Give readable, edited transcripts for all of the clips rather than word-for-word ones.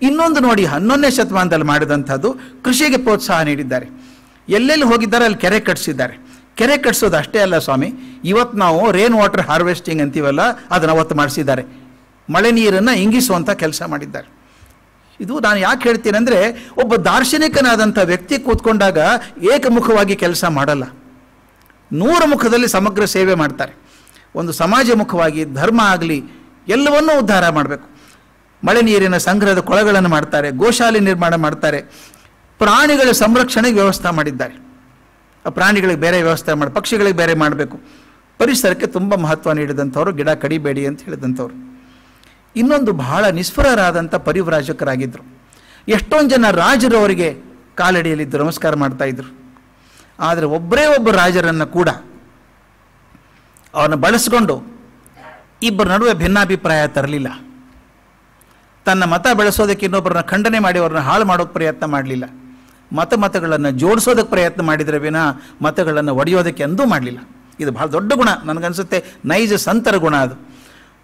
ಇನ್ನೊಂದು ನೋಡಿ 11ನೇ ಶತಮಾನದಲ್ಲಿ ಮಾಡಿದಂಥದ್ದು ಕೃಷಿಗೆ ಪ್ರೋತ್ಸಾಹ ನೀಡಿದ್ದಾರೆ. ಎಲ್ಲೆಲ್ಲಿ ಹೋಗಿದ್ದಾರೆ ಅಲ್ಲಿ ಕೆರೆ ಕಟ್ಟಿಸಿದ್ದಾರೆ. ಕೆರೆ ಕಟ್ಟಿಸೋದು ಅಷ್ಟೇ ಅಲ್ಲ ಸ್ವಾಮಿ, ಇವತ್ತು ನಾವು ರೇನ್ ವಾಟರ್ ಹಾರ್ವೆಸ್ಟಿಂಗ್ ಅಂತೀವಲ್ಲ ಅದನ್ನು ಅವತ್ತು ಮಾಡಿಸಿದ್ದಾರೆ. ಮಳೆ ನೀರನ್ನು ಇಂಗಿಸುವಂಥ ಕೆಲಸ ಮಾಡಿದ್ದಾರೆ. ಇದು ನಾನು ಯಾಕೆ ಹೇಳ್ತೀನಿ ಅಂದರೆ, ಒಬ್ಬ ದಾರ್ಶನಿಕನಾದಂಥ ವ್ಯಕ್ತಿ ಕೂತ್ಕೊಂಡಾಗ ಏಕಮುಖವಾಗಿ ಕೆಲಸ ಮಾಡಲ್ಲ, 100 ಮುಖದಲ್ಲಿ ಸಮಗ್ರ ಸೇವೆ ಮಾಡ್ತಾರೆ. ಒಂದು ಸಮಾಜ ಮುಖವಾಗಿ ಧರ್ಮ ಆಗಲಿ ಎಲ್ಲವನ್ನೂ ಉದ್ಧಾರ ಮಾಡಬೇಕು. ಮಳೆ ನೀರಿನ ಸಂಗ್ರಹದ ಕೊಳಗಳನ್ನು ಮಾಡ್ತಾರೆ, ಗೋಶಾಲೆ ನಿರ್ಮಾಣ ಮಾಡ್ತಾರೆ, ಪ್ರಾಣಿಗಳ ಸಂರಕ್ಷಣೆಗೆ ವ್ಯವಸ್ಥೆ ಮಾಡಿದ್ದಾರೆ. ಆ ಪ್ರಾಣಿಗಳಿಗೆ ಬೇರೆ ವ್ಯವಸ್ಥೆ ಮಾಡಿ, ಪಕ್ಷಿಗಳಿಗೆ ಬೇರೆ ಮಾಡಬೇಕು. ಪರಿಸರಕ್ಕೆ ತುಂಬ ಮಹತ್ವ ನೀಡಿದಂಥವ್ರು, ಗಿಡ ಕಡಿಬೇಡಿ ಅಂತ ಹೇಳಿದಂಥವ್ರು. ಇನ್ನೊಂದು ಬಹಳ ನಿಸ್ಫಲರಾದಂಥ ಪರಿವ್ರಾಜಕರಾಗಿದ್ದರು. ಎಷ್ಟೊಂದು ಜನ ರಾಜರು ಅವರಿಗೆ ಕಾಲಡಿಯಲ್ಲಿದ್ದು ನಮಸ್ಕಾರ ಮಾಡ್ತಾಯಿದ್ರು. ಆದರೆ ಒಬ್ಬರೇ ಒಬ್ಬ ರಾಜರನ್ನು ಕೂಡ ಅವನ್ನ ಬಳಸ್ಕೊಂಡು ಇಬ್ಬರ ನಡುವೆ ಭಿನ್ನಾಭಿಪ್ರಾಯ ತರಲಿಲ್ಲ. ತನ್ನ ಮತ ಬೆಳೆಸೋದಕ್ಕೆ ಇನ್ನೊಬ್ಬರನ್ನ ಖಂಡನೆ ಮಾಡಿ ಅವ್ರನ್ನ ಹಾಳು ಮಾಡೋಕ್ಕೆ ಪ್ರಯತ್ನ ಮಾಡಲಿಲ್ಲ. ಮತಗಳನ್ನು ಜೋಡಿಸೋದಕ್ಕೆ ಪ್ರಯತ್ನ ಮಾಡಿದರೆ ವಿನ ಮತಗಳನ್ನು ಒಡೆಯೋದಕ್ಕೆ ಎಂದೂ ಮಾಡಲಿಲ್ಲ. ಇದು ಬಹಳ ದೊಡ್ಡ ಗುಣ, ನನಗನ್ಸುತ್ತೆ ನೈಜ ಸಂತರ ಗುಣ ಅದು.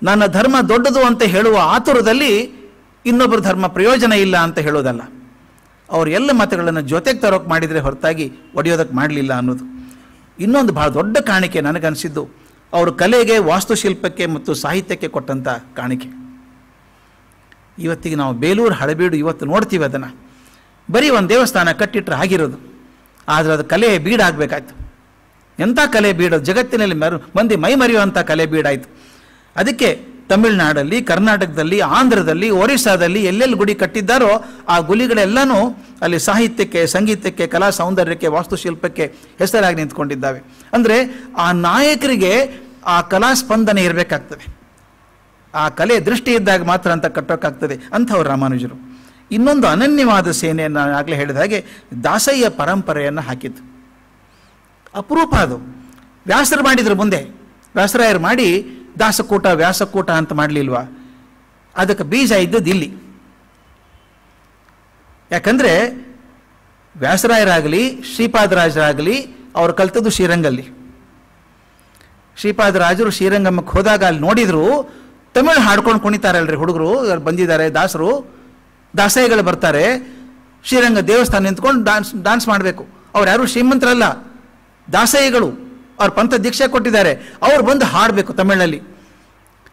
ನನ್ನ ಧರ್ಮ ದೊಡ್ಡದು ಅಂತ ಹೇಳುವ ಆತುರದಲ್ಲಿ ಇನ್ನೊಬ್ಬರ ಧರ್ಮ ಪ್ರಯೋಜನ ಇಲ್ಲ ಅಂತ ಹೇಳೋದಲ್ಲ. ಅವರು ಎಲ್ಲ ಮತಗಳನ್ನು ಜೊತೆಗೆ ತರೋಕೆ ಮಾಡಿದರೆ ಹೊರತಾಗಿ ಒಡೆಯೋದಕ್ಕೆ ಮಾಡಲಿಲ್ಲ ಅನ್ನೋದು. ಇನ್ನೊಂದು ಬಹಳ ದೊಡ್ಡ ಕಾಣಿಕೆ ನನಗನ್ಸಿದ್ದು ಅವರು ಕಲೆಗೆ, ವಾಸ್ತುಶಿಲ್ಪಕ್ಕೆ ಮತ್ತು ಸಾಹಿತ್ಯಕ್ಕೆ ಕೊಟ್ಟಂಥ ಕಾಣಿಕೆ. ಇವತ್ತಿಗೆ ನಾವು ಬೇಲೂರು ಹಳೆಬೀಡು ಇವತ್ತು ನೋಡ್ತೀವಿ, ಅದನ್ನು ಬರೀ ಒಂದು ದೇವಸ್ಥಾನ ಕಟ್ಟಿಟ್ರೆ ಆಗಿರೋದು. ಆದರೆ ಅದು ಕಲೆ ಬೀಡಾಗಬೇಕಾಯ್ತು. ಎಂಥ ಕಲೆ ಬೀಡು, ಜಗತ್ತಿನಲ್ಲಿ ಮಂದಿ ಮೈ ಮರೆಯುವಂಥ ಕಲೆ ಬೀಡಾಯಿತು. ಅದಕ್ಕೆ ತಮಿಳುನಾಡಲ್ಲಿ, ಕರ್ನಾಟಕದಲ್ಲಿ, ಆಂಧ್ರದಲ್ಲಿ, ಒರಿಸ್ಸಾದಲ್ಲಿ ಎಲ್ಲೆಲ್ಲಿ ಗುಡಿ ಕಟ್ಟಿದ್ದಾರೋ ಆ ಗುಡಿಗಳೆಲ್ಲನೂ ಅಲ್ಲಿ ಸಾಹಿತ್ಯಕ್ಕೆ, ಸಂಗೀತಕ್ಕೆ, ಕಲಾ ಸೌಂದರ್ಯಕ್ಕೆ, ವಾಸ್ತುಶಿಲ್ಪಕ್ಕೆ ಹೆಸರಾಗಿ ನಿಂತ್ಕೊಂಡಿದ್ದಾವೆ. ಅಂದರೆ ಆ ನಾಯಕರಿಗೆ ಆ ಕಲಾ ಸ್ಪಂದನೆ ಇರಬೇಕಾಗ್ತದೆ, ಆ ಕಲೆ ದೃಷ್ಟಿ ಇದ್ದಾಗ ಮಾತ್ರ ಅಂತ ಕಟ್ಟೋಕ್ಕಾಗ್ತದೆ ಅಂಥವ್ರು ರಾಮಾನುಜರು. ಇನ್ನೊಂದು ಅನನ್ಯವಾದ ಸೇನೆಯನ್ನು ಆಗಲೇ ಹೇಳಿದ ಹಾಗೆ ದಾಸಯ್ಯ ಪರಂಪರೆಯನ್ನು ಹಾಕಿದ್ದು ಅಪರೂಪ. ಅದು ವ್ಯಾಸರು ಮಾಡಿದ್ರು, ಮುಂದೆ ವ್ಯಾಸರಾಯರು ಮಾಡಿ ದಾಸಕೂಟ ವ್ಯಾಸಕೂಟ ಅಂತ ಮಾಡಲಿಲ್ವಾ? ಅದಕ್ಕೆ ಬೀಜ ಇದ್ದದ್ದು ಇಲ್ಲಿ. ಯಾಕಂದರೆ ವ್ಯಾಸರಾಯರಾಗಲಿ ಶ್ರೀಪಾದರಾಜರಾಗಲಿ ಅವರು ಕಲ್ತದ್ದು ಶ್ರೀರಂಗಲ್ಲಿ. ಶ್ರೀಪಾದರಾಜರು ಶ್ರೀರಂಗಮಕ್ಕೆ ಹೋದಾಗ ಅಲ್ಲಿ ನೋಡಿದ್ರು ತಮಿಳು ಹಾಡ್ಕೊಂಡು ಕುಣಿತಾರಲ್ರಿ ಹುಡುಗರು ಬಂದಿದ್ದಾರೆ, ದಾಸರು ದಾಸಯ್ಯಗಳು ಬರ್ತಾರೆ, ಶ್ರೀರಂಗ ದೇವಸ್ಥಾನ ನಿಂತ್ಕೊಂಡು ಡಾನ್ಸ್ ಮಾಡಬೇಕು. ಅವ್ರು ಯಾರು ಶ್ರೀಮಂತರಲ್ಲ, ದಾಸಯ್ಯಗಳು, ಅವ್ರ ಪಂಥ ದೀಕ್ಷೆ ಕೊಟ್ಟಿದ್ದಾರೆ, ಅವ್ರು ಬಂದು ಹಾಡಬೇಕು ತಮಿಳಲ್ಲಿ.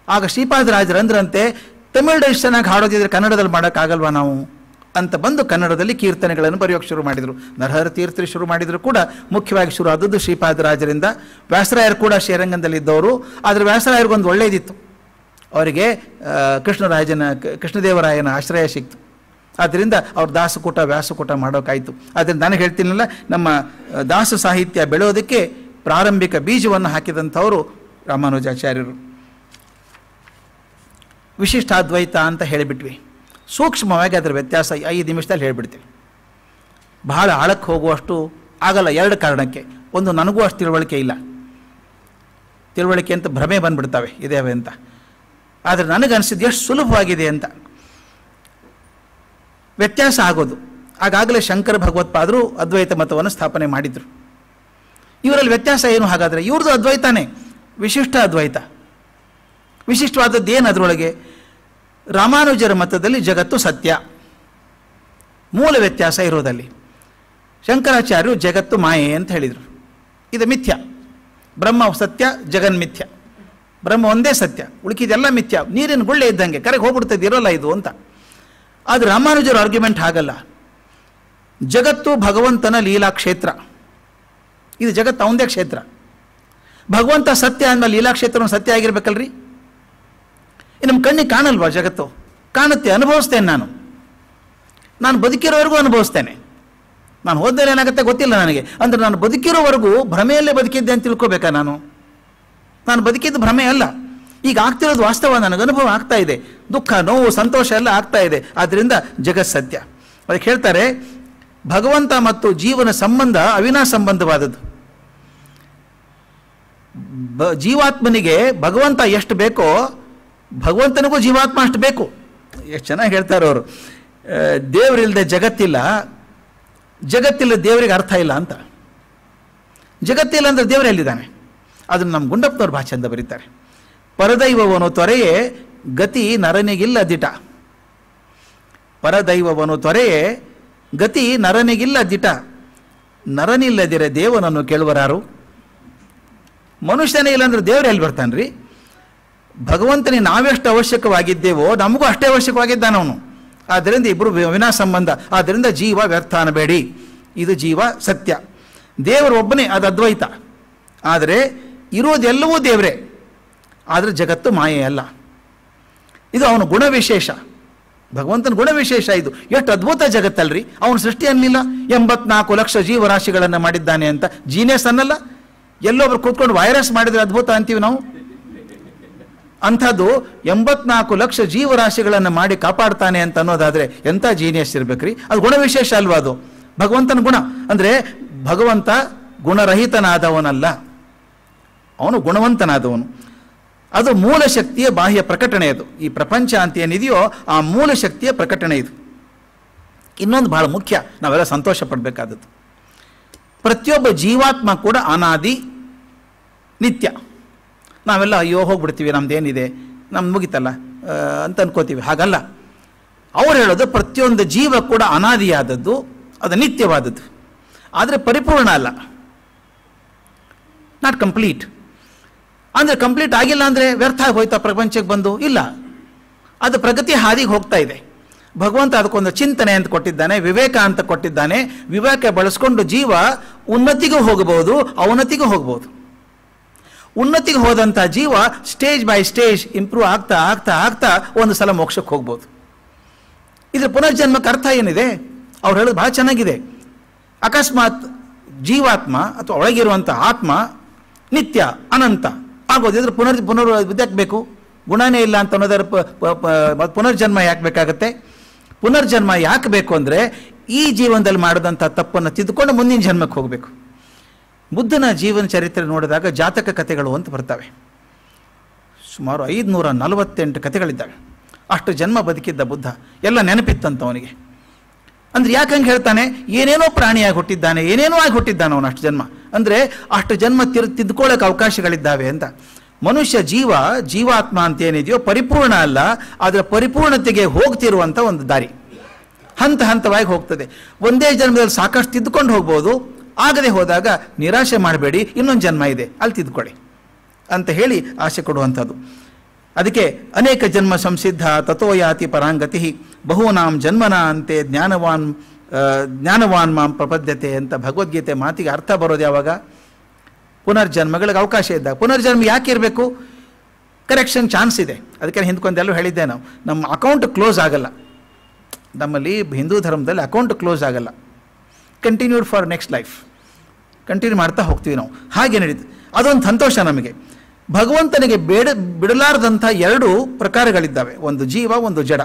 ಆಗ ಶ್ರೀಪಾದರಾಜರಂದ್ರಂತೆ, ತಮಿಳು ಎಷ್ಟು ಚೆನ್ನಾಗಿ ಹಾಡೋದಿದ್ರೆ ಕನ್ನಡದಲ್ಲಿ ಮಾಡೋಕ್ಕಾಗಲ್ವಾ ನಾವು ಅಂತ ಬಂದು ಕನ್ನಡದಲ್ಲಿ ಕೀರ್ತನೆಗಳನ್ನು ಬರೆಯೋಕ್ಕೆ ಶುರು ಮಾಡಿದರು. ನರಹರ ತೀರ್ಥರು ಶುರು ಮಾಡಿದರೂ ಕೂಡ ಮುಖ್ಯವಾಗಿ ಶುರು ಆದದ್ದು ಶ್ರೀಪಾದರಾಜರಿಂದ. ವ್ಯಾಸರಾಯರು ಕೂಡ ಶ್ರೀರಂಗದಲ್ಲಿದ್ದವರು. ಆದರೆ ವ್ಯಾಸರಾಯರಿಗೊಂದು ಒಳ್ಳೆಯದಿತ್ತು, ಅವರಿಗೆ ಕೃಷ್ಣದೇವರಾಯನ ಆಶ್ರಯ ಸಿಕ್ತು. ಆದ್ದರಿಂದ ಅವ್ರು ದಾಸಕೂಟ ವ್ಯಾಸಕೂಟ ಮಾಡೋಕ್ಕಾಯಿತು. ಆದ್ದರಿಂದ ನಾನು ಹೇಳ್ತೀನಲ್ಲ, ನಮ್ಮ ದಾಸ ಸಾಹಿತ್ಯ ಬೆಳೆಯೋದಕ್ಕೆ ಪ್ರಾರಂಭಿಕ ಬೀಜವನ್ನು ಹಾಕಿದಂಥವರು ರಾಮಾನುಜಾಚಾರ್ಯರು. ವಿಶಿಷ್ಟಾದ್ವೈತ ಅಂತ ಹೇಳಿಬಿಟ್ವಿ. ಸೂಕ್ಷ್ಮವಾಗಿ ಅದರ ವ್ಯತ್ಯಾಸ 5 ನಿಮಿಷದಲ್ಲಿ ಹೇಳಿಬಿಡ್ತೀವಿ. ಬಹಳ ಆಳಕ್ಕೆ ಹೋಗುವಷ್ಟು ಆಗಲ್ಲ, 2 ಕಾರಣಕ್ಕೆ. ಒಂದು, ನನಗೂ ಅಷ್ಟು ತಿಳುವಳಿಕೆ ಇಲ್ಲ, ತಿಳುವಳಿಕೆ ಅಂತ ಭ್ರಮೆ ಬಂದುಬಿಡ್ತವೆ ಇದೇವೆ ಅಂತ. ಆದರೆ ನನಗನ್ಸಿದ್ದು ಎಷ್ಟು ಸುಲಭವಾಗಿದೆ ಅಂತ ವ್ಯತ್ಯಾಸ ಆಗೋದು. ಆಗಾಗಲೇ ಶಂಕರ ಭಗವತ್ಪಾದರು ಅದ್ವೈತ ಮತವನ್ನು ಸ್ಥಾಪನೆ ಮಾಡಿದರು. ಇವರಲ್ಲಿ ವ್ಯತ್ಯಾಸ ಏನು ಹಾಗಾದರೆ? ಇವ್ರದ್ದು ಅದ್ವೈತಾನೇ, ವಿಶಿಷ್ಟ ಅದ್ವೈತ. ವಿಶಿಷ್ಟವಾದದ್ದು ಏನು ಅದರೊಳಗೆ? ರಾಮಾನುಜರ ಮತದಲ್ಲಿ ಜಗತ್ತು ಸತ್ಯ, ಮೂಲ ವ್ಯತ್ಯಾಸ ಇರೋದಲ್ಲಿ. ಶಂಕರಾಚಾರ್ಯರು ಜಗತ್ತು ಮಾಯೆ ಅಂತ ಹೇಳಿದರು, ಇದು ಮಿಥ್ಯ. ಬ್ರಹ್ಮ ಸತ್ಯ, ಜಗನ್ಮಿಥ್ಯ. ಬ್ರಹ್ಮ ಒಂದೇ ಸತ್ಯ, ಉಳುಕಿದೆಲ್ಲ ಮಿಥ್ಯ, ನೀರಿನ ಗುಳ್ಳೆ ಇದ್ದಂಗೆ ಕರೆಗೆ ಹೋಗ್ಬಿಡ್ತದೆ, ಇರೋಲ್ಲ ಇದು ಅಂತ. ಆದರೆ ರಾಮಾನುಜರ ಆರ್ಗ್ಯುಮೆಂಟ್ ಹಾಗಲ್ಲ. ಜಗತ್ತು ಭಗವಂತನ ಲೀಲಾ ಕ್ಷೇತ್ರ, ಇದು ಜಗತ್ತು ಅವಂದೇ ಕ್ಷೇತ್ರ. ಭಗವಂತ ಸತ್ಯ ಅಂದಮೇಲೆ ಲೀಲಾಕ್ಷೇತ್ರವನ್ನು ಸತ್ಯ ಆಗಿರ್ಬೇಕಲ್ರಿ? ನಮ್ಮ ಕಣ್ಣಿಗೆ ಕಾಣಲ್ವಾ ಜಗತ್ತು? ಕಾಣುತ್ತೆ, ಅನುಭವಿಸ್ತೇನೆ ನಾನು ಬದುಕಿರೋವರೆಗೂ ಅನುಭವಿಸ್ತೇನೆ. ನಾನು ಹೋದ್ಮೇಲೆ ಏನಾಗುತ್ತೆ ಗೊತ್ತಿಲ್ಲ ನನಗೆ. ಅಂದರೆ ನಾನು ಬದುಕಿರೋವರೆಗೂ ಭ್ರಮೆಯಲ್ಲೇ ಬದುಕಿದ್ದೆ ಅಂತ ತಿಳ್ಕೊಬೇಕಾ? ನಾನು ಬದುಕಿದ್ದು ಭ್ರಮೆ ಅಲ್ಲ. ಈಗ ಆಗ್ತಿರೋದು ವಾಸ್ತವ, ನನಗೆ ಅನುಭವ ಆಗ್ತಾ ಇದೆ. ದುಃಖ, ನೋವು, ಸಂತೋಷ ಎಲ್ಲ ಆಗ್ತಾ ಇದೆ. ಆದ್ದರಿಂದ ಜಗತ್ ಸತ್ಯ. ಅದಕ್ಕೆ ಹೇಳ್ತಾರೆ, ಭಗವಂತ ಮತ್ತು ಜೀವನ ಸಂಬಂಧ ಅವಿನಾಶ ಸಂಬಂಧವಾದದ್ದು. ಜೀವಾತ್ಮನಿಗೆ ಭಗವಂತ ಎಷ್ಟು ಬೇಕೋ ಭಗವಂತನಿಗೂ ಜೀವಾತ್ಮ ಅಷ್ಟು ಬೇಕು. ಎಷ್ಟು ಚೆನ್ನಾಗಿ ಹೇಳ್ತಾರೆ ಅವರು. ದೇವರಿಲ್ಲದೆ ಜಗತ್ತಿಲ್ಲ, ಜಗತ್ತಿಲ್ಲ ದೇವರಿಗೆ ಅರ್ಥ ಇಲ್ಲ ಅಂತ. ಜಗತ್ತಿಲ್ಲ ಅಂದರೆ ದೇವರು ಎಲ್ಲಿದ್ದಾನೆ? ಅದನ್ನು ನಮ್ಮ ಗುಂಡಪ್ಪನವ್ರು ಭಾಳ ಚಂದ ಬರೀತಾರೆ. ಪರದೈವವನು ತೊರೆಯೇ ಗತಿ ನರನಿಗಿಲ್ಲ ದಿಟ. ಪರದೈವವನು ತೊರೆಯೇ ಗತಿ ನರನಿಗಿಲ್ಲ ದಿಟ, ನರನಿಲ್ಲದಿರೆ ದೇವನನ್ನು ಕೇಳುವರಾರು. ಮನುಷ್ಯನೇ ಇಲ್ಲಾಂದ್ರೆ ದೇವರು ಎಲ್ಲಿ ಬರ್ತಾನ್ರಿ? ಭಗವಂತನಿಗೆ ನಾವೆಷ್ಟು ಅವಶ್ಯಕವಾಗಿದ್ದೇವೋ ನಮಗೂ ಅಷ್ಟೇ ಅವಶ್ಯಕವಾಗಿದ್ದಾನವನು. ಆದ್ದರಿಂದ ಇಬ್ಬರು ವಿನಾ ಸಂಬಂಧ. ಆದ್ದರಿಂದ ಜೀವ ವ್ಯರ್ಥ ಅನ್ನಬೇಡಿ, ಇದು ಜೀವ ಸತ್ಯ. ದೇವರು ಒಬ್ಬನೇ, ಅದು ಅದ್ವೈತ. ಆದರೆ ಇರೋದೆಲ್ಲವೂ ದೇವರೇ, ಆದರೆ ಜಗತ್ತು ಮಾಯೆ ಅಲ್ಲ. ಇದು ಅವನ ಗುಣವಿಶೇಷ, ಭಗವಂತನ ಗುಣವಿಶೇಷ. ಇದು ಎಷ್ಟು ಅದ್ಭುತ ಜಗತ್ತಲ್ರಿ. ಅವನ ಸೃಷ್ಟಿ ಅನ್ನಿಲ್ಲ, 84 ಲಕ್ಷ ಜೀವರಾಶಿಗಳನ್ನು ಮಾಡಿದ್ದಾನೆ ಅಂತ. ಜೀನಿಯಸ್ ಅನ್ನಲ್ಲ. ಎಲ್ಲೊಬ್ರು ಕೂತ್ಕೊಂಡು ವೈರಸ್ ಮಾಡಿದ್ರೆ ಅದ್ಭುತ ಅಂತೀವಿ ನಾವು. ಅಂಥದ್ದು 84 ಲಕ್ಷ ಜೀವರಾಶಿಗಳನ್ನು ಮಾಡಿ ಕಾಪಾಡ್ತಾನೆ ಅಂತ ಅನ್ನೋದಾದರೆ ಎಂಥ ಜೀನಿಯಸ್ ಇರ್ಬೇಕ್ರಿ. ಅದು ಗುಣವಿಶೇಷ ಅಲ್ವಾ? ಅದು ಭಗವಂತನ ಗುಣ. ಅಂದರೆ ಭಗವಂತ ಗುಣರಹಿತನಾದವನಲ್ಲ, ಅವನು ಗುಣವಂತನಾದವನು. ಅದು ಮೂಲ ಶಕ್ತಿಯ ಬಾಹ್ಯ ಪ್ರಕಟಣೆ. ಅದು ಈ ಪ್ರಪಂಚ ಅಂತ ಏನಿದೆಯೋ ಆ ಮೂಲ ಶಕ್ತಿಯ ಪ್ರಕಟಣೆ ಇದು. ಇನ್ನೊಂದು ಬಹಳ ಮುಖ್ಯ, ನಾವೆಲ್ಲ ಸಂತೋಷ ಪಡಬೇಕಾದದ್ದು, ಪ್ರತಿಯೊಬ್ಬ ಜೀವಾತ್ಮ ಕೂಡ ಅನಾದಿ ನಿತ್ಯ. ನಾವೆಲ್ಲ ಅಯ್ಯೋ ಹೋಗ್ಬಿಡ್ತೀವಿ, ನಮ್ದೇನಿದೆ, ನಮ್ದು ಮುಗಿತಲ್ಲ ಅಂತ ಅನ್ಕೋತೀವಿ. ಹಾಗಲ್ಲ. ಅವ್ರು ಹೇಳೋದು ಪ್ರತಿಯೊಂದು ಜೀವ ಕೂಡ ಅನಾದಿಯಾದದ್ದು, ಅದು ನಿತ್ಯವಾದದ್ದು, ಆದರೆ ಪರಿಪೂರ್ಣ ಅಲ್ಲ, ನಾಟ್ ಕಂಪ್ಲೀಟ್. ಅಂದರೆ ಕಂಪ್ಲೀಟ್ ಆಗಿಲ್ಲ ಅಂದರೆ ವ್ಯರ್ಥ ಆಗಿ ಹೋಯ್ತಾ ಪ್ರಪಂಚಕ್ಕೆ ಬಂದು? ಇಲ್ಲ, ಅದು ಪ್ರಗತಿ ಹಾದಿಗೆ ಹೋಗ್ತಾ ಇದೆ. ಭಗವಂತ ಅದಕ್ಕೊಂದು ಚಿಂತನೆ ಅಂತ ಕೊಟ್ಟಿದ್ದಾನೆ, ವಿವೇಕ ಅಂತ ಕೊಟ್ಟಿದ್ದಾನೆ. ವಿವೇಕ ಬಳಸ್ಕೊಂಡು ಜೀವ ಉನ್ನತಿಗೂ ಹೋಗಬಹುದು, ಅವನತಿಗೂ ಹೋಗ್ಬೋದು. ಉನ್ನತಿಗೆ ಹೋದಂಥ ಜೀವ ಸ್ಟೇಜ್ ಬೈ ಸ್ಟೇಜ್ ಇಂಪ್ರೂವ್ ಆಗ್ತಾ ಆಗ್ತಾ ಆಗ್ತಾ ಒಂದು ಸಲ ಮೋಕ್ಷಕ್ಕೆ ಹೋಗ್ಬೋದು. ಇದ್ರ ಪುನರ್ಜನ್ಮಕ್ಕೆ ಅರ್ಥ ಏನಿದೆ? ಅವ್ರು ಹೇಳೋದು ಬಹಳ ಚೆನ್ನಾಗಿದೆ. ಅಕಸ್ಮಾತ್ ಜೀವಾತ್ಮ ಅಥವಾ ಒಳಗಿರುವಂಥ ಆತ್ಮ ನಿತ್ಯ ಅನಂತ ಆಗೋದಿದ್ರೆ ಪುನರ್ ಇದಕ್ಕೆ ಬೇಕು? ಗುಣನೇ ಇಲ್ಲ ಅಂತ ಅನ್ನೋದರ ಪುನರ್ಜನ್ಮ ಯಾಕೆ ಬೇಕಾಗತ್ತೆ? ಪುನರ್ಜನ್ಮ ಯಾಕೆ ಬೇಕು ಅಂದರೆ ಈ ಜೀವನದಲ್ಲಿ ಮಾಡಿದಂಥ ತಪ್ಪನ್ನು ತಿದ್ದುಕೊಂಡು ಮುಂದಿನ ಜನ್ಮಕ್ಕೆ ಹೋಗಬೇಕು. ಬುದ್ಧನ ಜೀವನ ಚರಿತ್ರೆ ನೋಡಿದಾಗ ಜಾತಕ ಕಥೆಗಳು ಅಂತ ಬರ್ತವೆ. ಸುಮಾರು 548 ಕಥೆಗಳಿದ್ದಾವೆ. ಅಷ್ಟು ಜನ್ಮ ಬದುಕಿದ್ದ ಬುದ್ಧ, ಎಲ್ಲ ನೆನಪಿತ್ತಂತ ಅವನಿಗೆ. ಅಂದರೆ ಯಾಕೆ ಹಂಗೆ ಹೇಳ್ತಾನೆ? ಏನೇನೋ ಪ್ರಾಣಿಯಾಗಿ ಹುಟ್ಟಿದ್ದಾನೆ, ಏನೇನೋ ಆಗಿ ಹುಟ್ಟಿದ್ದಾನೆ ಅವನು ಅಷ್ಟು ಜನ್ಮ. ಅಂದರೆ ಅಷ್ಟು ಜನ್ಮ ತಿದ್ದುಕೊಳ್ಳೋಕೆ ಅವಕಾಶಗಳಿದ್ದಾವೆ ಅಂತ. ಮನುಷ್ಯ ಜೀವಾತ್ಮ ಅಂತ ಏನಿದೆಯೋ ಪರಿಪೂರ್ಣ ಅಲ್ಲ, ಅದರ ಪರಿಪೂರ್ಣತೆಗೆ ಹೋಗ್ತಿರುವಂಥ ಒಂದು ದಾರಿ. ಹಂತ ಹಂತವಾಗಿ ಹೋಗ್ತದೆ. ಒಂದೇ ಜನ್ಮದಲ್ಲಿ ಸಾಕಷ್ಟು ತಿದ್ದುಕೊಂಡು ಹೋಗ್ಬೋದು. ಆಗದೆ ಹೋದಾಗ ನಿರಾಶೆ ಮಾಡಬೇಡಿ, ಇನ್ನೊಂದು ಜನ್ಮ ಇದೆ, ಅಲ್ಲಿ ತಿದ್ದುಕೊಳ್ಳಿ ಅಂತ ಹೇಳಿ ಆಸೆ ಕೊಡುವಂಥದ್ದು. ಅದಕ್ಕೆ ಅನೇಕ ಜನ್ಮ ಸಂಸಿದ್ಧ ತಥೋಯಾತಿ ಪರಾಂಗತಿ ಬಹೂನಾಂ ಜನ್ಮನ ಅಂತೆ ಜ್ಞಾನವಾನ್ ಮಾಂ ಪ್ರಪದ್ಯತೆ ಅಂತ ಭಗವದ್ಗೀತೆ ಮಾತಿಗೆ ಅರ್ಥ ಬರೋದು ಯಾವಾಗ? ಪುನರ್ಜನ್ಮಗಳಿಗೆ ಅವಕಾಶ ಇದ್ದಾಗ. ಪುನರ್ಜನ್ಮ ಯಾಕೆ ಇರಬೇಕು? ಕರೆಕ್ಷನ್ ಚಾನ್ಸ್ ಇದೆ. ಅದಕ್ಕೆ ಹಿಂದ್ಕೊಂಡೆಲ್ಲೂ ಹೇಳಿದ್ದೆ, ನಮ್ಮ ಅಕೌಂಟ್ ಕ್ಲೋಸ್ ಆಗಲ್ಲ. ನಮ್ಮಲ್ಲಿ ಹಿಂದೂ ಧರ್ಮದಲ್ಲಿ ಅಕೌಂಟ್ ಕ್ಲೋಸ್ ಆಗಲ್ಲ. Continued for next life, continue ಮಾಡ್ತಾ ಹೋಗ್ತೀವಿ ನಾವು. ಹಾಗೆ ನಡೀತು. ಅದೊಂದು ಸಂತೋಷ ನಮಗೆ. ಭಗವಂತನಿಗೆ ಬಿಡಲಾರದಂಥ 2 ಪ್ರಕಾರಗಳಿದ್ದಾವೆ, ಒಂದು ಜೀವ, ಒಂದು ಜಡ.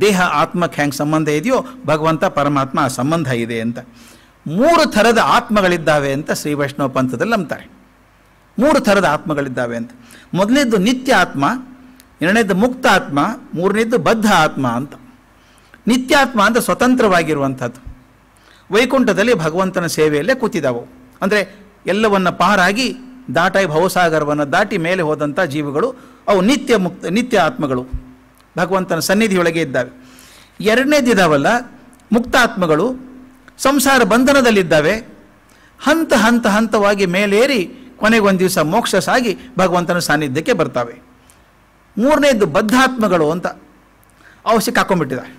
ದೇಹ ಆತ್ಮಕ್ಕೆ ಹೆಂಗೆ ಸಂಬಂಧ ಇದೆಯೋ ಭಗವಂತ ಪರಮಾತ್ಮ ಆ ಸಂಬಂಧ ಇದೆ ಅಂತ. 3 ಥರದ ಆತ್ಮಗಳಿದ್ದಾವೆ ಅಂತ ಶ್ರೀ ವೈಷ್ಣವ ಪಂಥದಲ್ಲಿ ನಂಬ್ತಾರೆ. 3 ಥರದ ಆತ್ಮಗಳಿದ್ದಾವೆ ಅಂತ. ಮೊದಲನೇದ್ದು ನಿತ್ಯ ಆತ್ಮ, ಎರಡನೇದ್ದು ಮುಕ್ತ ಆತ್ಮ, ಮೂರನೇದ್ದು ಬದ್ಧ ಆತ್ಮ ಅಂತ. ನಿತ್ಯಾತ್ಮ ಅಂತ ಸ್ವತಂತ್ರವಾಗಿರುವಂಥದ್ದು. ವೈಕುಂಠದಲ್ಲಿ ಭಗವಂತನ ಸೇವೆಯಲ್ಲೇ ಕೂತಿದ್ದಾವು. ಅಂದರೆ ಎಲ್ಲವನ್ನ ಪಾರಾಗಿ ದಾಟಾಗಿ ಭವಸಾಗರವನ್ನು ದಾಟಿ ಮೇಲೆ ಹೋದಂಥ ಜೀವಿಗಳು ಅವು ನಿತ್ಯ ಆತ್ಮಗಳು, ಭಗವಂತನ ಸನ್ನಿಧಿಯೊಳಗೆ ಇದ್ದಾವೆ. ಎರಡನೇದಿದ್ದಾವಲ್ಲ ಮುಕ್ತಾತ್ಮಗಳು, ಸಂಸಾರ ಬಂಧನದಲ್ಲಿದ್ದಾವೆ. ಹಂತವಾಗಿ ಮೇಲೇರಿ ಕೊನೆಗೊಂದು ದಿವಸ ಮೋಕ್ಷ ಸಾಗಿ ಭಗವಂತನ ಸಾನ್ನಿಧ್ಯಕ್ಕೆ ಬರ್ತಾವೆ. ಮೂರನೇದ್ದು ಬದ್ಧಾತ್ಮಗಳು ಅಂತ, ಅವು ಸಿಕ್ಕಾಕೊಂಡ್ಬಿಟ್ಟಿದ್ದಾವೆ,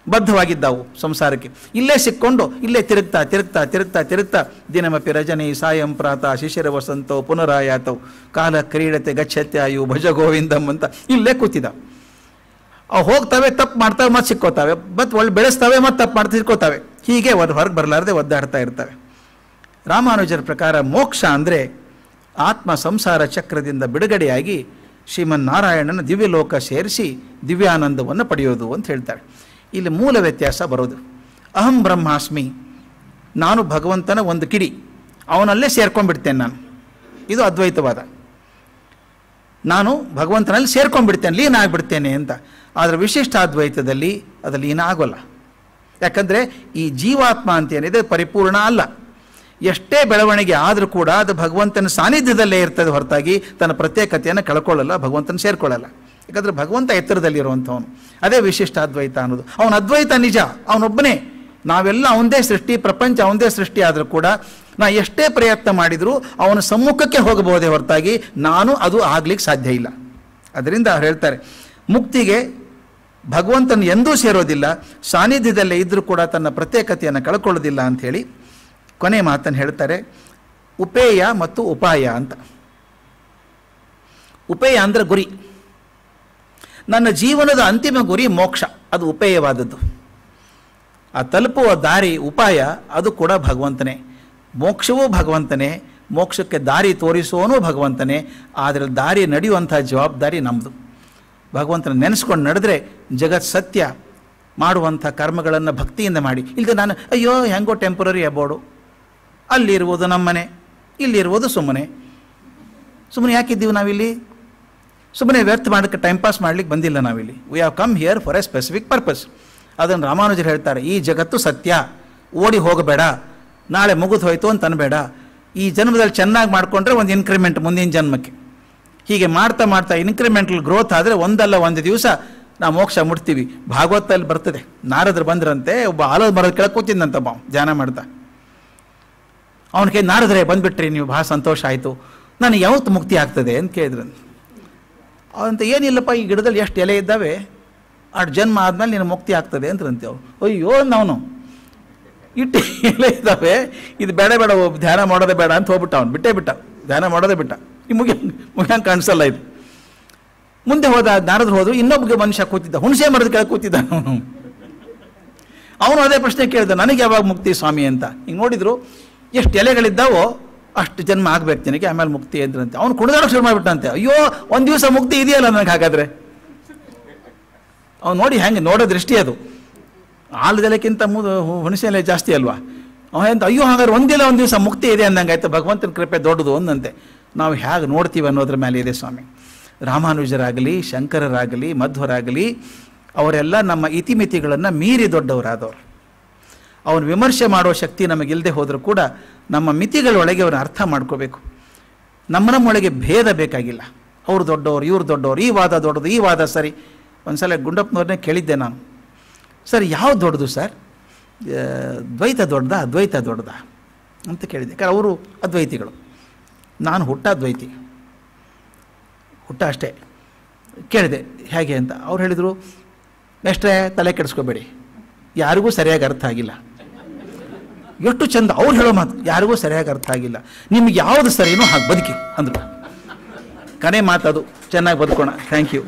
ಬದ್ಧವಾಗಿದ್ದಾವು ಸಂಸಾರಕ್ಕೆ. ಇಲ್ಲೇ ಸಿಕ್ಕೊಂಡು ಇಲ್ಲೇ ತಿರುಗ್ತಾ ದಿನಮಪಿ ರಜನಿ ಸಾಯಂ ಪ್ರಾತಃ ಶಿಶಿರ ವಸಂತೋ ಪುನರಾಯಾತವು ಕಾಲ ಕ್ರೀಡತೆ ಗಚ್ಚತ್ಯಾಯು ಭಜ ಗೋವಿಂದಂ ಅಂತ ಇಲ್ಲೇ ಕೂತಿದ್ದಾವೆ. ಅವು ಹೋಗ್ತವೆ, ತಪ್ಪು ಮಾಡ್ತವೆ, ಮತ್ತೆ ಸಿಕ್ಕೋತಾವೆ, ಮತ್ತೆ ಒಳ್ಳೆ ಬೆಳೆಸ್ತವೆ, ಮತ್ತೆ ತಪ್ಪು ಮಾಡ್ತಾ ಸಿಕ್ಕೋತಾವೆ. ಹೀಗೆ ಹೊರಗೆ ಬರಲಾರದೆ ಒದ್ದಾಡ್ತಾ ಇರ್ತವೆ. ರಾಮಾನುಜರ ಪ್ರಕಾರ ಮೋಕ್ಷ ಅಂದರೆ ಆತ್ಮ ಸಂಸಾರ ಚಕ್ರದಿಂದ ಬಿಡುಗಡೆಯಾಗಿ ಶ್ರೀಮನ್ನಾರಾಯಣನ ದಿವ್ಯಲೋಕ ಸೇರಿಸಿ ದಿವ್ಯಾನಂದವನ್ನು ಪಡೆಯೋದು ಅಂತ ಹೇಳ್ತಾರೆ. ಇಲ್ಲಿ ಮೂಲ ವ್ಯತ್ಯಾಸ ಬರೋದು. ಅಹಂ ಬ್ರಹ್ಮಾಸ್ಮಿ, ನಾನು ಭಗವಂತನ ಒಂದು ಕಿಡಿ, ಅವನಲ್ಲೇ ಸೇರ್ಕೊಂಡ್ಬಿಡ್ತೇನೆ ನಾನು. ಇದು ಅದ್ವೈತವಾದ. ನಾನು ಭಗವಂತನಲ್ಲಿ ಸೇರ್ಕೊಂಡ್ಬಿಡ್ತೇನೆ, ಲೀನ ಆಗಿಬಿಡ್ತೇನೆ ಅಂತ. ಆದರೆ ವಿಶಿಷ್ಟ ಅದ್ವೈತದಲ್ಲಿ ಅದು ಲೀನ ಆಗೋಲ್ಲ. ಯಾಕಂದರೆ ಈ ಜೀವಾತ್ಮ ಅಂತ ಏನಿದೆ ಪರಿಪೂರ್ಣ ಅಲ್ಲ. ಎಷ್ಟೇ ಬೆಳವಣಿಗೆ ಆದರೂ ಕೂಡ ಅದು ಭಗವಂತನ ಸಾನ್ನಿಧ್ಯದಲ್ಲೇ ಇರ್ತದೆ ಹೊರತಾಗಿ ತನ್ನ ಪ್ರತ್ಯೇಕತೆಯನ್ನು ಕಳ್ಕೊಳ್ಳಲ್ಲ, ಭಗವಂತನ ಸೇರ್ಕೊಳ್ಳಲ್ಲ. ಯಾಕಂದರೆ ಭಗವಂತ ಎತ್ತರದಲ್ಲಿರುವಂಥವನು. ಅದೇ ವಿಶಿಷ್ಟಾದ್ವೈತ ಅನ್ನೋದು. ಅವನ ಅದ್ವೈತ ನಿಜ, ಅವನೊಬ್ಬನೇ. ನಾವೆಲ್ಲ ಅವನದೇ ಸೃಷ್ಟಿ, ಪ್ರಪಂಚ ಅವನದೇ ಸೃಷ್ಟಿ ಆದರೂ ಕೂಡ ನಾ ಎಷ್ಟೇ ಪ್ರಯತ್ನ ಮಾಡಿದರೂ ಅವನ ಸಮ್ಮುಖಕ್ಕೆ ಹೋಗಬಹುದೇ ಹೊರತಾಗಿ ನಾನು ಅದು ಆಗ್ಲಿಕ್ಕೆ ಸಾಧ್ಯ ಇಲ್ಲ. ಅದರಿಂದ ಅವ್ರು ಹೇಳ್ತಾರೆ, ಮುಕ್ತಿಗೆ ಭಗವಂತನ ಎಂದೂ ಸೇರೋದಿಲ್ಲ, ಸಾನ್ನಿಧ್ಯದಲ್ಲೇ ಇದ್ದರೂ ಕೂಡ ತನ್ನ ಪ್ರತ್ಯೇಕತೆಯನ್ನು ಕಳ್ಕೊಳ್ಳೋದಿಲ್ಲ ಅಂಥೇಳಿ ಕೊನೆ ಮಾತನ್ನು ಹೇಳ್ತಾರೆ. ಉಪೇಯ ಮತ್ತು ಉಪಾಯ ಅಂತ. ಉಪೇಯ ಅಂದರೆ ಗುರಿ. ನನ್ನ ಜೀವನದ ಅಂತಿಮ ಗುರಿ ಮೋಕ್ಷ, ಅದು ಉಪೇಯವಾದದ್ದು. ಆ ತಲುಪುವ ದಾರಿ ಉಪಾಯ, ಅದು ಕೂಡ ಭಗವಂತನೇ. ಮೋಕ್ಷವೂ ಭಗವಂತನೇ, ಮೋಕ್ಷಕ್ಕೆ ದಾರಿ ತೋರಿಸುವವನೂ ಭಗವಂತನೇ. ಆದರೆ ದಾರಿ ನಡೆಯುವಂಥ ಜವಾಬ್ದಾರಿ ನಮ್ಮದು. ಭಗವಂತನ ನೆನೆಸ್ಕೊಂಡು ನಡೆದ್ರೆ ಜಗತ್ ಸತ್ಯ. ಮಾಡುವಂಥ ಕರ್ಮಗಳನ್ನು ಭಕ್ತಿಯಿಂದ ಮಾಡಿ. ಇಲ್ಲದೆ ನಾನು ಅಯ್ಯೋ ಹೆಂಗೋ ಟೆಂಪರರಿ ಅಬೋರ್ಡು, ಅಲ್ಲಿರುವುದು ನಮ್ಮನೆ, ಇಲ್ಲಿರುವುದು ಸುಮ್ಮನೆ. ಸುಮ್ಮನೆ ಯಾಕಿದ್ದೀವಿ ನಾವಿಲ್ಲಿ? ಸುಮ್ಮನೆ ವ್ಯರ್ಥ ಮಾಡೋಕ್ಕೆ ಟೈಮ್ ಪಾಸ್ ಮಾಡಲಿಕ್ಕೆ ಬಂದಿಲ್ಲ ನಾವಿಲ್ಲಿ. We have come here for A specific purpose. ಅದನ್ನು ರಾಮಾನುಜರು ಹೇಳ್ತಾರೆ, ಈ ಜಗತ್ತು ಸತ್ಯ, ಓಡಿ ಹೋಗಬೇಡ, ನಾಳೆ ಮುಗಿದು ಹೋಯ್ತು ಅಂತ ಅನ್ಬೇಡ. ಈ ಜನ್ಮದಲ್ಲಿ ಚೆನ್ನಾಗಿ ಮಾಡಿಕೊಂಡ್ರೆ ಒಂದು ಇನ್ಕ್ರಿಮೆಂಟ್ ಮುಂದಿನ ಜನ್ಮಕ್ಕೆ. ಹೀಗೆ ಮಾಡ್ತಾ ಮಾಡ್ತಾ ಇನ್ಕ್ರಿಮೆಂಟಲ್ ಗ್ರೋತ್ ಆದರೆ ಒಂದಲ್ಲ ಒಂದು ದಿವಸ ನಾವು ಮೋಕ್ಷ ಮುಟ್ತೀವಿ. ಭಾಗವತದಲ್ಲಿ ಬರ್ತದೆ, ನಾರದರು ಬಂದ್ರಂತೆ, ಒಬ್ಬ ಆಲದ ಮರದ ಕೆಳಗೆ ಕೂತಿದ್ದಂತ ಧ್ಯಾನ ಮಾಡ್ತಾ. ಅವನಿಗೆ ನಾರದರೆ ಬಂದುಬಿಟ್ರಿ ನೀವು, ಭಾಳ ಸಂತೋಷ ಆಯಿತು, ನನಗೆ ಯಾವತ್ತು ಮುಕ್ತಿ ಆಗ್ತದೆ ಅಂತ ಕೇಳಿದ್ರಂತ. ಅವಂತ ಏನಿಲ್ಲಪ್ಪ, ಈ ಗಿಡದಲ್ಲಿ ಎಷ್ಟು ಎಲೆ ಇದ್ದಾವೆ, ಅಷ್ಟು ಜನ್ಮ ಆದಮೇಲೆ ನೀನು ಮುಕ್ತಿ ಆಗ್ತದೆ ಅಂತಂತೆ. ಅವ್ರು ಅಯ್ಯೋ ಅವನು ಇಟ್ಟು ಎಲೆ ಇದ್ದಾವೆ, ಇದು ಬೇಡ ಬೇಡ, ಧ್ಯಾನ ಮಾಡೋದೇ ಬೇಡ ಅಂತ ಹೋಗ್ಬಿಟ್ಟ. ಅವ್ನು ಬಿಟ್ಟೇ ಬಿಟ್ಟ, ಧ್ಯಾನ ಮಾಡೋದೇ ಬಿಟ್ಟ. ಈ ಮುಗಿಯಂಗೆ ಕಾಣಿಸಲ್ಲ ಇದು. ಮುಂದೆ ಹೋದ, ನಾರದ್ರು ಹೋದ್ರು, ಇನ್ನೊಬ್ಬ ಮನುಷ್ಯ ಕೂತಿದ್ದ, ಹುಣಸೆ ಮರದ ಕೆಳಗೆ ಕೂತಿದ್ದ. ಅವನು ಅದೇ ಪ್ರಶ್ನೆ ಕೇಳಿದ, ನನಗೆ ಯಾವಾಗ ಮುಕ್ತಿ ಸ್ವಾಮಿ ಅಂತ. ಹಿಂಗೆ ನೋಡಿದ್ರು, ಎಷ್ಟು ಎಲೆಗಳಿದ್ದಾವೋ ಅಷ್ಟು ಜನ್ಮ ಆಗ್ಬೇಕು ಜನಕ್ಕೆ, ಆಮೇಲೆ ಮುಕ್ತಿ ಅಂದ್ರಂತೆ. ಅವನು ಕುಣಿದಾಡೋಕೆ ಶುರು ಮಾಡಿಬಿಟ್ಟಂತೆ. ಅಯ್ಯೋ ಒಂದು ದಿವಸ ಮುಕ್ತಿ ಇದೆಯಲ್ಲ ನನಗೆ ಹಾಗಾದರೆ. ಅವ್ನು ನೋಡಿ ಹೆಂಗೆ ನೋಡೋ ದೃಷ್ಟಿ ಅದು. ಆಲದೆಲೆಕ್ಕಿಂತ ಹುಣಸೆ ಎಲೆ ಜಾಸ್ತಿ ಅಲ್ವಾ. ಅವನಂತ ಅಯ್ಯೋ ಹಾಗಾದ್ರೆ ಒಂದಿಲ್ಲ ಒಂದು ದಿವಸ ಮುಕ್ತಿ ಇದೆ ಅಂದಂಗೆ ಆಯ್ತು, ಭಗವಂತನ ಕೃಪೆ ದೊಡ್ಡದು ಅಂದಂತೆ. ನಾವು ಹೇಗೆ ನೋಡ್ತೀವಿ ಅನ್ನೋದ್ರ ಮೇಲೆ ಇದೆ ಸ್ವಾಮಿ. ರಾಮಾನುಜರಾಗಲಿ, ಶಂಕರರಾಗಲಿ, ಮಧ್ವರಾಗಲಿ, ಅವರೆಲ್ಲ ನಮ್ಮ ಇತಿಮಿತಿಗಳನ್ನು ಮೀರಿ ದೊಡ್ಡವರಾದವರು. ಅವನು ವಿಮರ್ಶೆ ಮಾಡೋ ಶಕ್ತಿ ನಮಗಿಲ್ಲದೆ ಹೋದರೂ ಕೂಡ ನಮ್ಮ ಮಿತಿಗಳೊಳಗೆ ಅವನು ಅರ್ಥ ಮಾಡ್ಕೋಬೇಕು. ನಮ್ಮೊಳಗೆ ಭೇದ ಬೇಕಾಗಿಲ್ಲ. ಅವ್ರು ದೊಡ್ಡವರು, ಇವ್ರು ದೊಡ್ಡವರು, ಈ ವಾದ ದೊಡ್ಡದು, ಈ ವಾದ ಸರಿ. ಒಂದು ಸಲ ಗುಂಡಪ್ಪನವ್ರನ್ನೇ ಕೇಳಿದ್ದೆ ನಾನು, ಸರ್ ಯಾವ್ದು ದೊಡ್ಡದು ಸರ್, ದ್ವೈತ ದೊಡ್ಡದಾ ಅದ್ವೈತ ದೊಡ್ಡದಾ ಅಂತ ಕೇಳಿದ್ದೆ. ಯಾಕಂದ್ರೆ ಅವರು ಅದ್ವೈತಿಗಳು, ನಾನು ಅದ್ವೈತಿ, ಹುಟ್ಟ ಅಷ್ಟೇ. ಕೇಳಿದೆ ಹೇಗೆ ಅಂತ. ಅವ್ರು ಹೇಳಿದರು, ಎಷ್ಟೇ ತಲೆ ಕೆಡಿಸ್ಕೋಬೇಡಿ, ಯಾರಿಗೂ ಸರಿಯಾಗಿ ಅರ್ಥ ಆಗಿಲ್ಲ. ಎಷ್ಟು ಚಂದ ಅವ್ರು ಹೇಳೋ ಮಾತು, ಯಾರಿಗೂ ಸರಿಯಾಗಿ ಅರ್ಥ ಆಗಿಲ್ಲ, ನಿಮ್ಗೆ ಯಾವುದು ಸರಿನೋ ಹಾಗೆ ಬದುಕಿ ಅಂದರು. ಕನೆ ಮಾತದು. ಚೆನ್ನಾಗಿ ಬದುಕೋಣ. Thank you.